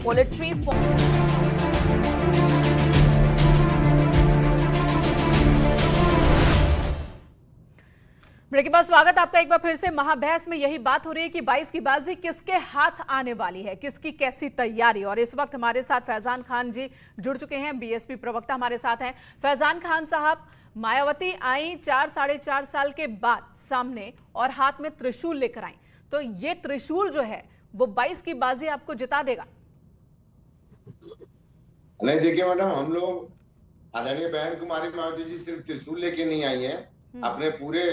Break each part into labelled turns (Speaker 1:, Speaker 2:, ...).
Speaker 1: Poultry break के बाद स्वागत आपका एक बार फिर से। महाबहस में यही बात हो रही है कि 22 की बाजी किसके हाथ आने वाली है, किसकी कैसी तैयारी। और इस वक्त हमारे साथ फैजान खान जी जुड़ चुके हैं, बीएसपी प्रवक्ता हमारे साथ हैं। फैजान खान साहब, मायावती आई 4-4.5 साल के बाद सामने और हाथ में त्रिशूल लेकर आई, तो ये त्रिशूल जो है वो 22 की बाजी आपको जिता देगा?
Speaker 2: नहीं, देखिए मैडम, हम लोग आदरणीय बहन कुमारी मायावती जी सिर्फ त्रिशूल लेके नहीं आई है, अपने पूरे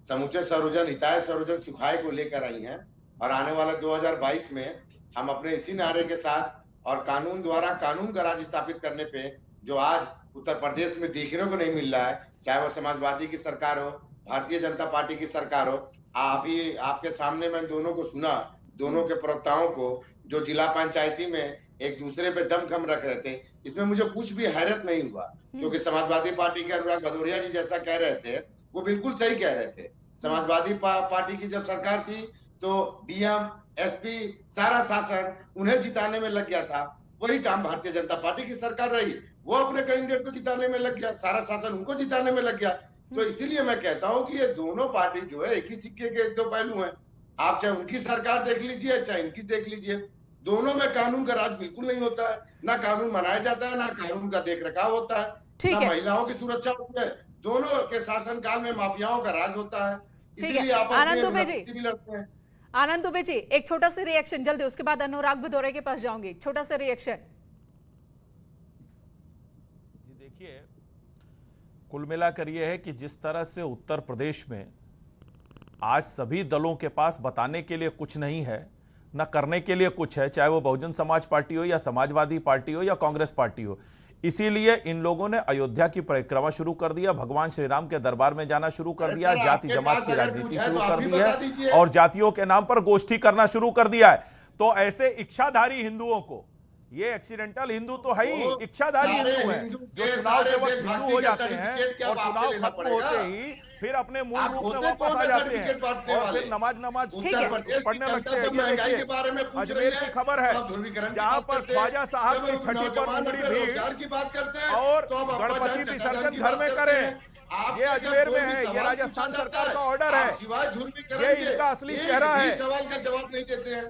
Speaker 2: समुचे सर्वजन हिताय सर्वजन सुखाय को लेकर आई हैं। और आने वाला 2022 में हम अपने इसी नारे के साथ और कानून द्वारा कानून का राज स्थापित करने पे जो आज उत्तर प्रदेश में देखने को नहीं मिल रहा है, चाहे वो समाजवादी की सरकार हो, भारतीय जनता पार्टी की सरकार हो। अभी आपके सामने मैं दोनों को सुना, दोनों के प्रवक्ताओं को जो जिला पंचायती में एक दूसरे पे दमखम रख रहे थे, इसमें मुझे कुछ भी हैरत नहीं हुआ, क्योंकि समाजवादी पार्टी के अनुराग भदौरिया जी जैसा कह रहे थे वो बिल्कुल सही कह रहे थे। समाजवादी पार्टी की जब सरकार थी तो डीएम, एसपी, सारा शासन उन्हें जिताने में लग गया था। वही काम भारतीय जनता पार्टी की सरकार रही, वो अपने कैंडिडेट को जिताने में लग गया, सारा शासन उनको जिताने में लग गया। तो इसीलिए मैं कहता हूं कि ये दोनों पार्टी जो है एक ही सिक्के के दो पहलू हैं। आप चाहे उनकी सरकार देख लीजिए, चाहे इनकी देख लीजिए, दोनों में कानून का राज बिल्कुल नहीं होता है। ना कानून मनाया जाता है, ना कानून का देख रखाव होता है, ना महिलाओं की सुरक्षा होती है। दोनों के शासनकाल में माफियाओं का राज होता है। इसीलिए
Speaker 1: आनंद दुबे जी, एक छोटा सा रिएक्शन जल्दी, उसके बाद अनुराग भदौरिया के पास जाऊंगी। छोटा सा रिएक्शन
Speaker 3: जी। देखिए, कुल मिलाकर यह है कि जिस तरह से उत्तर प्रदेश में आज सभी दलों के पास बताने के लिए कुछ नहीं है, न करने के लिए कुछ है, चाहे वो बहुजन समाज पार्टी हो या समाजवादी पार्टी हो या कांग्रेस पार्टी हो। इसीलिए इन लोगों ने अयोध्या की परिक्रमा शुरू कर दिया, भगवान श्री राम के दरबार में जाना शुरू कर दिया, जाति जमात की राजनीति शुरू कर दी है और जातियों के नाम पर गोष्ठी करना शुरू कर दिया है। तो ऐसे इच्छाधारी हिंदुओं को, ये एक्सीडेंटल हिंदू तो है ही, इच्छाधारी हिंदू हैं जो चुनाव के वक्त हिंदू हो जाते हैं और चुनाव खत्म होते ही फिर अपने मूल रूप में वापस आ जाते हैं और फिर नमाज पढ़ने लगते हैं। ये देखिए, अजमेर की खबर है जहां पर ख्वाजा साहब की छठी पर उमड़ी भीड़ और गणपति विसर्जन घर में करें, ये अजमेर में है, ये राजस्थान सरकार का ऑर्डर है, ये इनका असली चेहरा है।
Speaker 2: सवाल का जवाब नहीं देते हैं।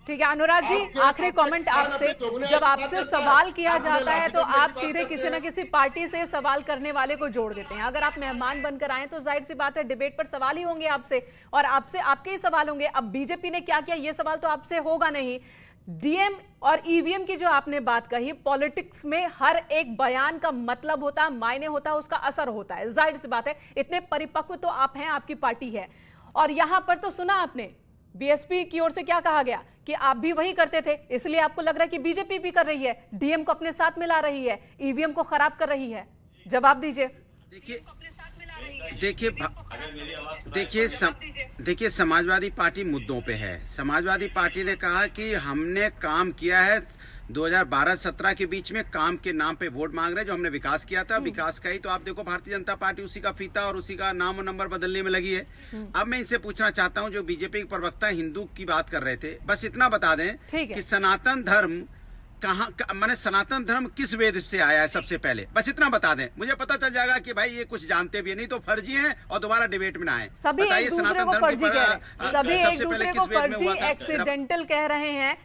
Speaker 1: ठीक है अनुराग जी, आखिरी कमेंट आपसे। जब आपसे सवाल किया जाता है तो आप सीधे किसी न किसी पार्टी से सवाल करने वाले को जोड़ देते हैं। अगर आप मेहमान बनकर आए तो जाहिर सी बात है डिबेट पर सवाल ही होंगे आपसे और आपसे आपके ही सवाल होंगे। अब बीजेपी ने क्या किया ये सवाल तो आपसे होगा नहीं। डीएम और ईवीएम की जो आपने बात कही, पॉलिटिक्स में हर एक बयान का मतलब होता है, मायने होता है, उसका असर होता है। जाहिर सी बात है, इतने परिपक्व तो आप हैं, आपकी पार्टी है। और यहां पर तो सुना आपने बीएसपी की ओर से क्या कहा गया कि आप भी वही करते थे, इसलिए आपको लग रहा है कि बीजेपी भी कर रही है, डीएम को अपने साथ मिला रही है, ईवीएम को खराब कर रही है। जवाब दीजिए।
Speaker 4: देखिए समाजवादी पार्टी मुद्दों पे है। समाजवादी पार्टी ने कहा कि हमने काम किया है, 2012-17 के बीच में काम के नाम पे वोट मांग रहे हैं, जो हमने विकास किया था, विकास का ही तो आप देखो भारतीय जनता पार्टी उसी का फीता और उसी का नाम और नंबर बदलने में लगी है। अब मैं इनसे पूछना चाहता हूं, जो बीजेपी के प्रवक्ता हिंदू की बात कर रहे थे, बस इतना बता दें कि सनातन धर्म मैंने सनातन धर्म किस वेद से आया है सबसे पहले, बस इतना बता दें, मुझे पता चल जाएगा कि भाई ये कुछ जानते भी नहीं तो फर्जी हैं और दोबारा डिबेट में ना आए।
Speaker 1: सभी एक दूसरे को फर्जी कह रहे हैं, सभी एक दूसरे को फर्जी एक्सीडेंटल कह रहे हैं।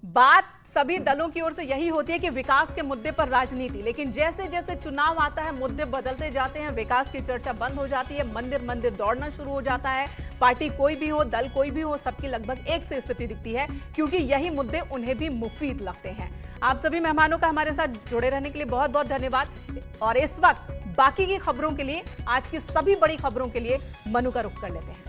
Speaker 1: बात सभी दलों की ओर से यही होती है कि विकास के मुद्दे पर राजनीति, लेकिन जैसे जैसे चुनाव आता है मुद्दे बदलते जाते हैं, विकास की चर्चा बंद हो जाती है, मंदिर मंदिर दौड़ना शुरू हो जाता है। पार्टी कोई भी हो, दल कोई भी हो, सबकी लगभग एक से स्थिति दिखती है, क्योंकि यही मुद्दे उन्हें भी मुफीद लगते हैं। आप सभी मेहमानों का हमारे साथ जुड़े रहने के लिए बहुत बहुत धन्यवाद। और इस वक्त बाकी की खबरों के लिए, आज की सभी बड़ी खबरों के लिए मनु का रुख कर लेते हैं।